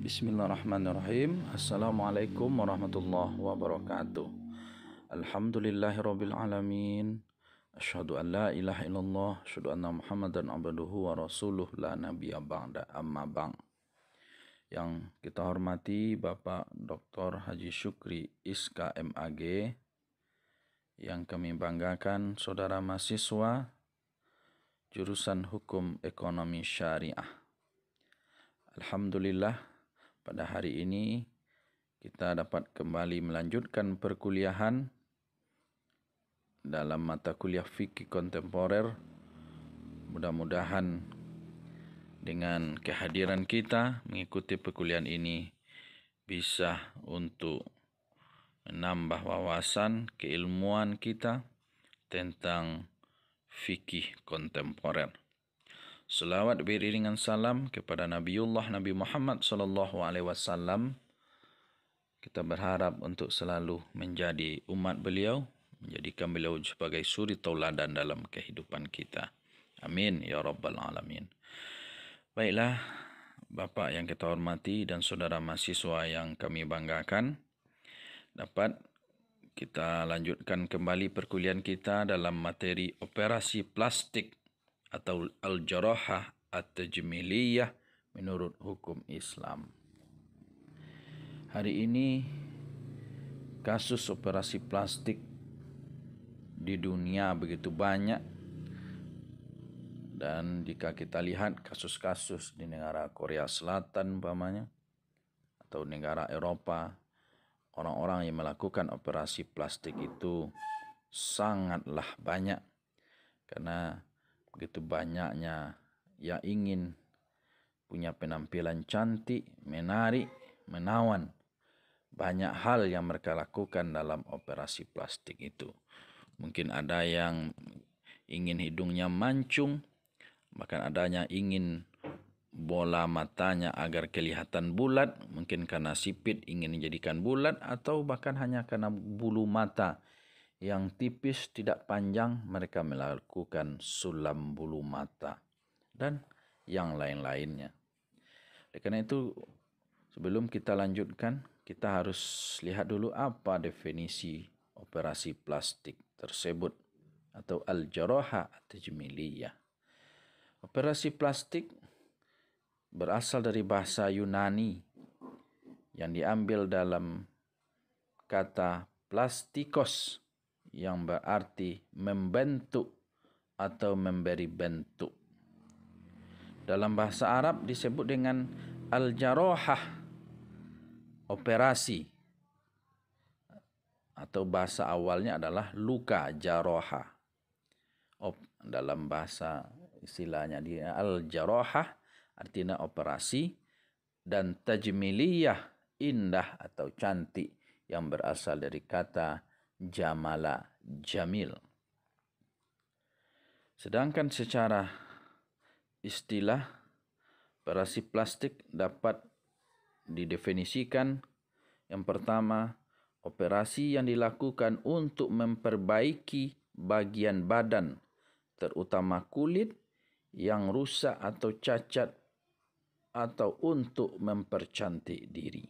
Bismillahirrahmanirrahim. Assalamualaikum warahmatullahi wabarakatuh. Alhamdulillahirabbil alamin. Asyhadu an la ilaha illallah, asyhadu anna Muhammadan abduhu wa rasuluh la nabiyya ba'da, amma ba'd. Yang kita hormati Bapak Dr. Haji Syukri Iska MAG, yang kami banggakan saudara mahasiswa jurusan Hukum Ekonomi Syariah. Alhamdulillah, pada hari ini kita dapat kembali melanjutkan perkuliahan dalam mata kuliah fikih kontemporer. Mudah-mudahan dengan kehadiran kita mengikuti perkuliahan ini bisa untuk menambah wawasan keilmuan kita tentang fikih kontemporer. Selawat beriringan salam kepada Nabiullah Nabi Muhammad SAW. Kita berharap untuk selalu menjadi umat beliau, menjadikan beliau sebagai suri tauladan dalam kehidupan kita. Amin ya rabbal alamin. Baiklah, Bapak yang kita hormati dan saudara mahasiswa yang kami banggakan, dapat kita lanjutkan kembali perkuliahan kita dalam materi operasi plastik atau al-jarahah at-tajmiliyah menurut hukum Islam. Hari ini kasus operasi plastik di dunia begitu banyak, dan jika kita lihat kasus-kasus di negara Korea Selatan umpamanya atau negara Eropa, orang-orang yang melakukan operasi plastik itu sangatlah banyak, karena begitu banyaknya yang ingin punya penampilan cantik, menarik, menawan. Banyak hal yang mereka lakukan dalam operasi plastik itu. Mungkin ada yang ingin hidungnya mancung, bahkan adanya ingin bola matanya agar kelihatan bulat, mungkin karena sipit ingin menjadikan bulat, atau bahkan hanya karena bulu mata yang tipis tidak panjang mereka melakukan sulam bulu mata dan yang lain-lainnya. Oleh karena itu, sebelum kita lanjutkan, kita harus lihat dulu apa definisi operasi plastik tersebut atau al-jarahah at-tajmiliyah. Operasi plastik berasal dari bahasa Yunani yang diambil dalam kata plastikos, yang berarti membentuk atau memberi bentuk. Dalam bahasa Arab disebut dengan al-jarahah, operasi, atau bahasa awalnya adalah luka, jarahah. Dalam bahasa istilahnya di al-jarahah artinya operasi, dan tajmiliyah indah atau cantik yang berasal dari kata jamala, jamil. Sedangkan secara istilah, operasi plastik dapat didefinisikan yang pertama, operasi yang dilakukan untuk memperbaiki bagian badan, terutama kulit yang rusak atau cacat, atau untuk mempercantik diri.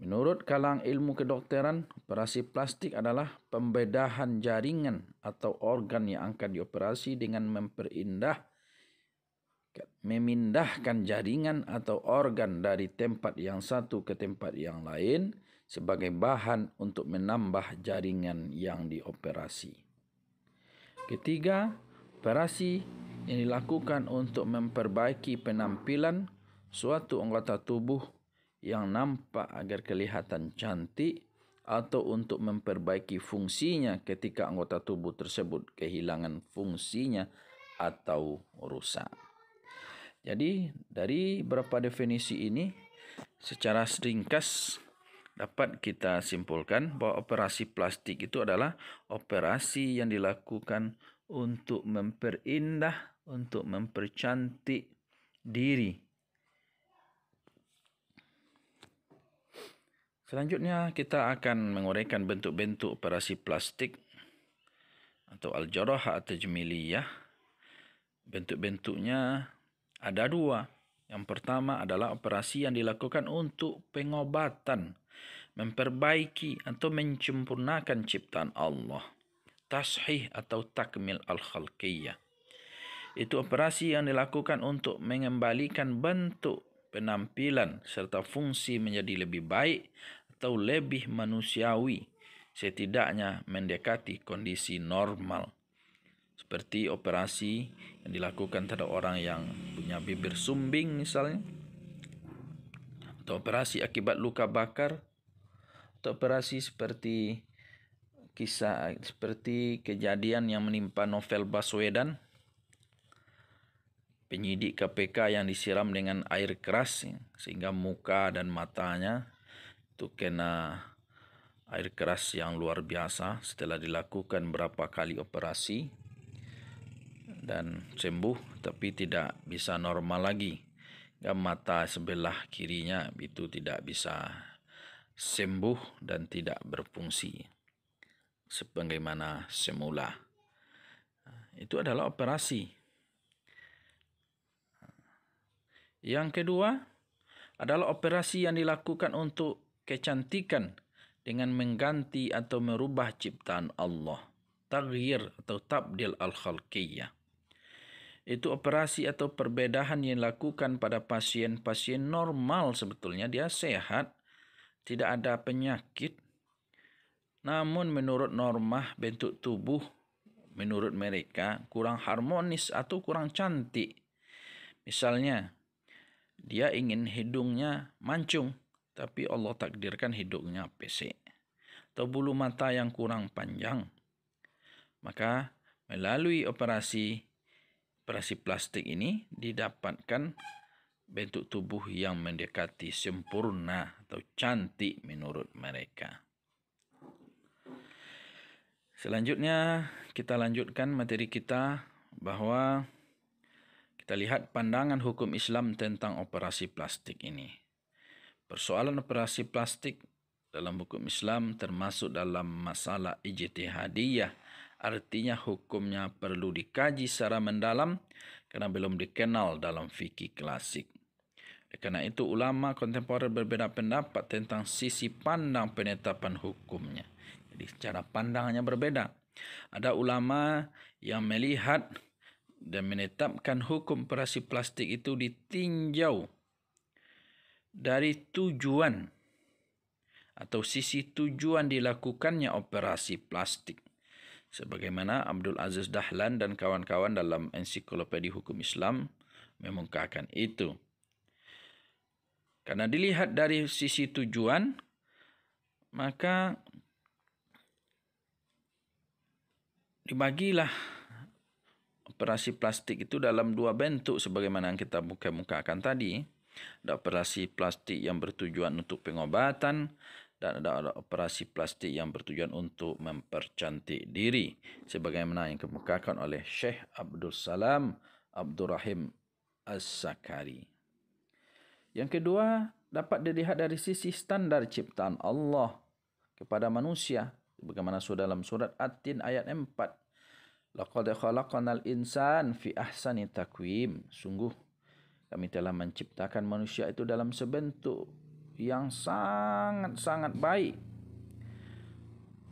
Menurut kalangan ilmu kedokteran, operasi plastik adalah pembedahan jaringan atau organ yang akan dioperasi dengan memindahkan jaringan atau organ dari tempat yang satu ke tempat yang lain sebagai bahan untuk menambah jaringan yang dioperasi. Ketiga, operasi yang dilakukan untuk memperbaiki penampilan suatu anggota tubuh yang nampak agar kelihatan cantik, atau untuk memperbaiki fungsinya ketika anggota tubuh tersebut kehilangan fungsinya atau rusak. Jadi dari beberapa definisi ini secara ringkas dapat kita simpulkan bahwa operasi plastik itu adalah operasi yang dilakukan untuk memperindah, untuk mempercantik diri. Selanjutnya kita akan menguraikan bentuk-bentuk operasi plastik atau al-jarahah at-tajmiliyah. Bentuk-bentuknya ada dua. Yang pertama adalah operasi yang dilakukan untuk pengobatan, memperbaiki atau menyempurnakan ciptaan Allah. Tashih atau takmil al-khalqiyah. Itu operasi yang dilakukan untuk mengembalikan bentuk, penampilan serta fungsi menjadi lebih baik atau lebih manusiawi, setidaknya mendekati kondisi normal. Seperti operasi yang dilakukan terhadap orang yang punya bibir sumbing misalnya, atau operasi akibat luka bakar, atau operasi seperti kejadian yang menimpa Novel Baswedan, penyidik KPK yang disiram dengan air keras sehingga muka dan matanya itu kena air keras yang luar biasa setelah dilakukan berapa kali operasi dan sembuh, tapi tidak bisa normal lagi. Mata sebelah kirinya itu tidak bisa sembuh dan tidak berfungsi sebagaimana semula. Itu adalah operasi. Yang kedua adalah operasi yang dilakukan untuk kecantikan dengan mengganti atau merubah ciptaan Allah. Taghyir atau tabdil al-khalqiyah. Itu operasi atau perbedaan yang dilakukan pada pasien-pasien normal sebetulnya. Dia sehat, tidak ada penyakit. Namun menurut norma bentuk tubuh, menurut mereka kurang harmonis atau kurang cantik. Misalnya, dia ingin hidungnya mancung, tapi Allah takdirkan hidungnya pesek. Atau bulu mata yang kurang panjang. Maka melalui operasi plastik ini didapatkan bentuk tubuh yang mendekati sempurna atau cantik menurut mereka. Selanjutnya kita lanjutkan materi kita bahwa kita lihat pandangan hukum Islam tentang operasi plastik ini. Persoalan operasi plastik dalam hukum Islam termasuk dalam masalah ijtihadiyah. Artinya hukumnya perlu dikaji secara mendalam karena belum dikenal dalam fikih klasik. Karena itu ulama kontemporer berbeda pendapat tentang sisi pandang penetapan hukumnya. Jadi cara pandangnya berbeda. Ada ulama yang melihat dan menetapkan hukum operasi plastik itu ditinjau dari tujuan atau sisi tujuan dilakukannya operasi plastik. Sebagaimana Abdul Aziz Dahlan dan kawan-kawan dalam Ensiklopedia Hukum Islam memungkapkan itu. Karena dilihat dari sisi tujuan, maka dibagilah operasi plastik itu dalam dua bentuk sebagaimana yang kita muka-mukakan tadi. Ada operasi plastik yang bertujuan untuk pengobatan dan ada operasi plastik yang bertujuan untuk mempercantik diri sebagaimana yang dikemukakan oleh Syekh Abdul Salam Abdurrahim As-Sakari. Yang kedua, dapat dilihat dari sisi standar ciptaan Allah kepada manusia sebagaimana dalam surat At-Tin ayat 4. Laqad khalaqnal insan fi ahsani taqwim. Sungguh kami telah menciptakan manusia itu dalam sebentuk yang sangat-sangat baik.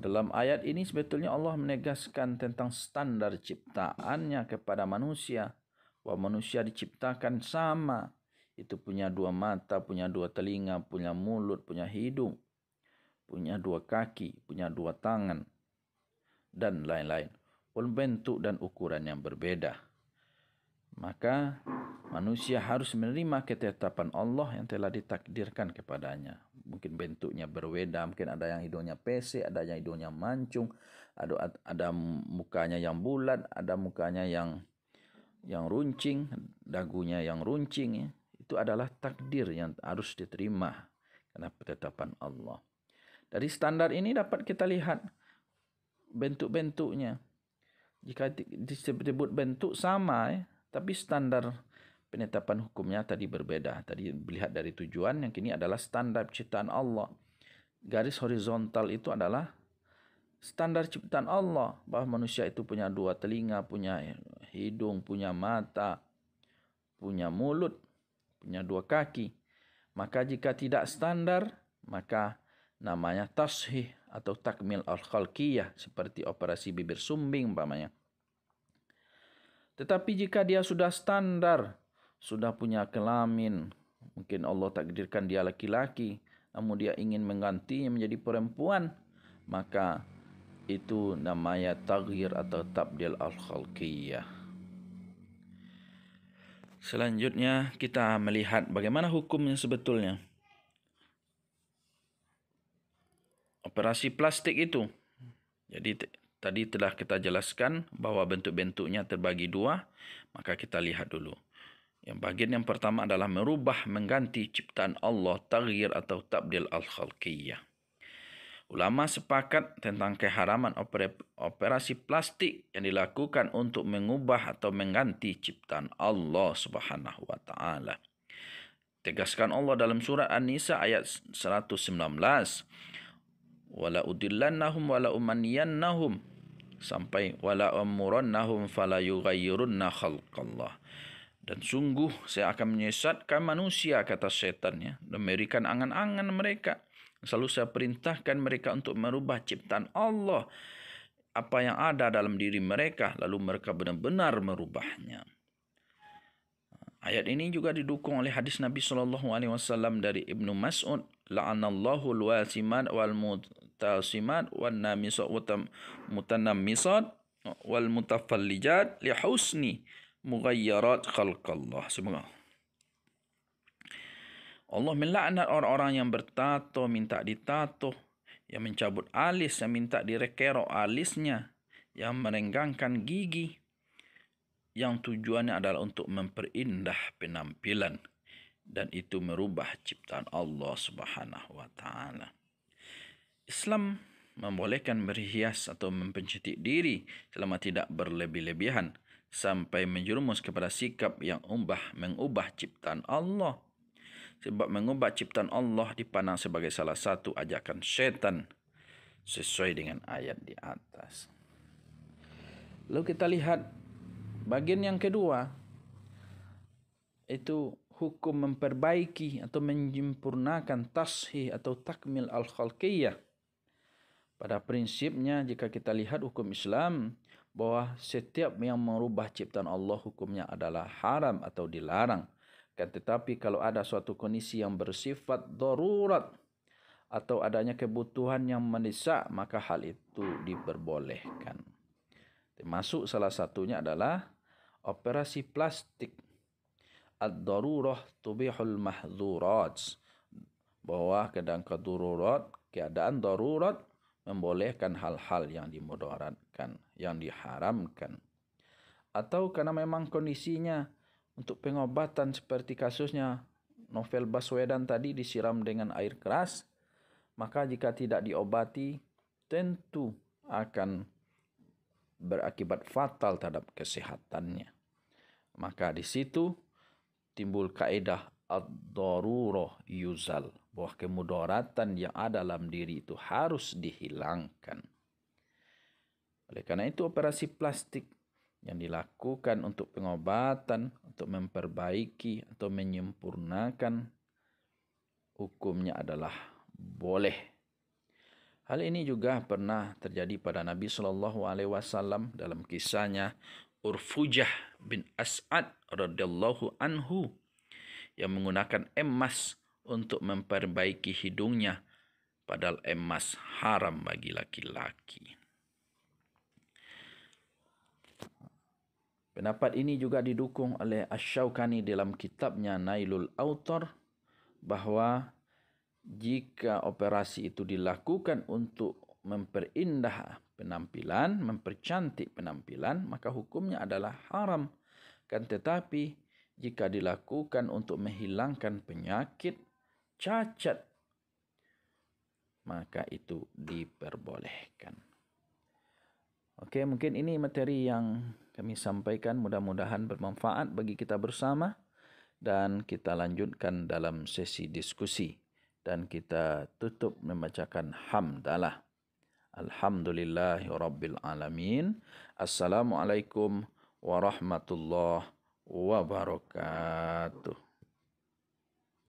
Dalam ayat ini sebetulnya Allah menegaskan tentang standar ciptaannya kepada manusia. Bahwa manusia diciptakan sama. Itu punya dua mata, punya dua telinga, punya mulut, punya hidung, punya dua kaki, punya dua tangan, dan lain-lain. Walaupun bentuk dan ukuran yang berbeda. Maka manusia harus menerima ketetapan Allah yang telah ditakdirkan kepadanya. Mungkin bentuknya berbeda, mungkin ada yang hidungnya pesek, ada yang hidungnya mancung, ada mukanya yang bulat, ada mukanya yang runcing, dagunya yang runcing. Ya. Itu adalah takdir yang harus diterima karena ketetapan Allah. Dari standar ini dapat kita lihat bentuk-bentuknya. Jika disebut bentuk sama, tapi standar penetapan hukumnya tadi berbeda. Tadi melihat dari tujuan, yang kini adalah standar ciptaan Allah. Garis horizontal itu adalah standar ciptaan Allah. Bahwa manusia itu punya dua telinga, punya hidung, punya mata, punya mulut, punya 2 kaki. Maka jika tidak standar, maka namanya tashih atau takmil al-khalqiyah, seperti operasi bibir sumbing umpamanya. Tetapi jika dia sudah standar, sudah punya kelamin, mungkin Allah takdirkan dia laki-laki, namun dia ingin menggantinya menjadi perempuan, maka itu namanya taghyir atau tabdil al-khalqiyah. Selanjutnya kita melihat bagaimana hukumnya sebetulnya. Operasi plastik itu. Jadi tadi telah kita jelaskan bahwa bentuk-bentuknya terbagi 2. Maka kita lihat dulu. Yang bagian yang pertama adalah merubah, mengganti ciptaan Allah, taghyir atau tabdil al-khalqiyah. Ulama sepakat tentang keharaman operasi plastik yang dilakukan untuk mengubah atau mengganti ciptaan Allah Subhanahu wa taala. Tegaskan Allah dalam surah An-Nisa ayat 119. Wala udillannahum wala umanniyannahum sampai wala amurannahum fala yughayyirunna khalqallah. Dan sungguh saya akan menyesatkan manusia, kata setan, ya, dan memberikan angan-angan mereka. Selalu saya perintahkan mereka untuk merubah ciptaan Allah, apa yang ada dalam diri mereka, lalu mereka benar-benar merubahnya. Ayat ini juga didukung oleh hadis Nabi SAW dari Ibnu Mas'ud, la'anallahu al-wasimat wal mutasimat wan namisat mutanammisat wal mutafallijat li husni mughayyarat khalqallah. Semoga Allah melaknat orang-orang yang bertato, minta ditato, yang mencabut alis, yang minta direkerok alisnya, yang merenggangkan gigi, yang tujuannya adalah untuk memperindah penampilan, dan itu merubah ciptaan Allah Subhanahu wa taala. Islam membolehkan berhias atau mempencetik diri selama tidak berlebih-lebihan sampai menjerumus kepada sikap yang mengubah ciptaan Allah. Sebab mengubah ciptaan Allah dipandang sebagai salah satu ajakan syaitan sesuai dengan ayat di atas. Lalu kita lihat bagian yang kedua, itu hukum memperbaiki atau menyempurnakan tashih atau takmil al-khalqiyah. Pada prinsipnya jika kita lihat hukum Islam, bahwa setiap yang merubah ciptaan Allah hukumnya adalah haram atau dilarang. Tetapi kalau ada suatu kondisi yang bersifat darurat atau adanya kebutuhan yang mendesak, maka hal itu diperbolehkan. Termasuk salah satunya adalah operasi plastik. Ad-darurah tubihul mahdzurat. Bahwa keadaan darurat membolehkan hal-hal yang dimudaratkan, yang diharamkan. Atau karena memang kondisinya untuk pengobatan seperti kasusnya Novel Baswedan tadi disiram dengan air keras, maka jika tidak diobati tentu akan berakibat fatal terhadap kesehatannya. Maka di situ timbul kaidah ad-darurah yuzal, bahwa kemudaratan yang ada dalam diri itu harus dihilangkan. Oleh karena itu operasi plastik yang dilakukan untuk pengobatan, untuk memperbaiki atau menyempurnakan, hukumnya adalah boleh. Hal ini juga pernah terjadi pada Nabi SAW dalam kisahnya Urfujah bin As'ad radhiyallahu anhu yang menggunakan emas untuk memperbaiki hidungnya, padahal emas haram bagi laki-laki. Pendapat ini juga didukung oleh Asy-Syaukani dalam kitabnya Nailul Autar, bahwa jika operasi itu dilakukan untuk memperindah penampilan, mempercantik penampilan, maka hukumnya adalah haram. Tetapi jika dilakukan untuk menghilangkan penyakit, cacat, maka itu diperbolehkan. Oke, mungkin ini materi yang kami sampaikan, mudah-mudahan bermanfaat bagi kita bersama, dan kita lanjutkan dalam sesi diskusi, dan kita tutup membacakan hamdalah. Alhamdulillahirabbil alamin. Assalamualaikum warahmatullahi wabarakatuh.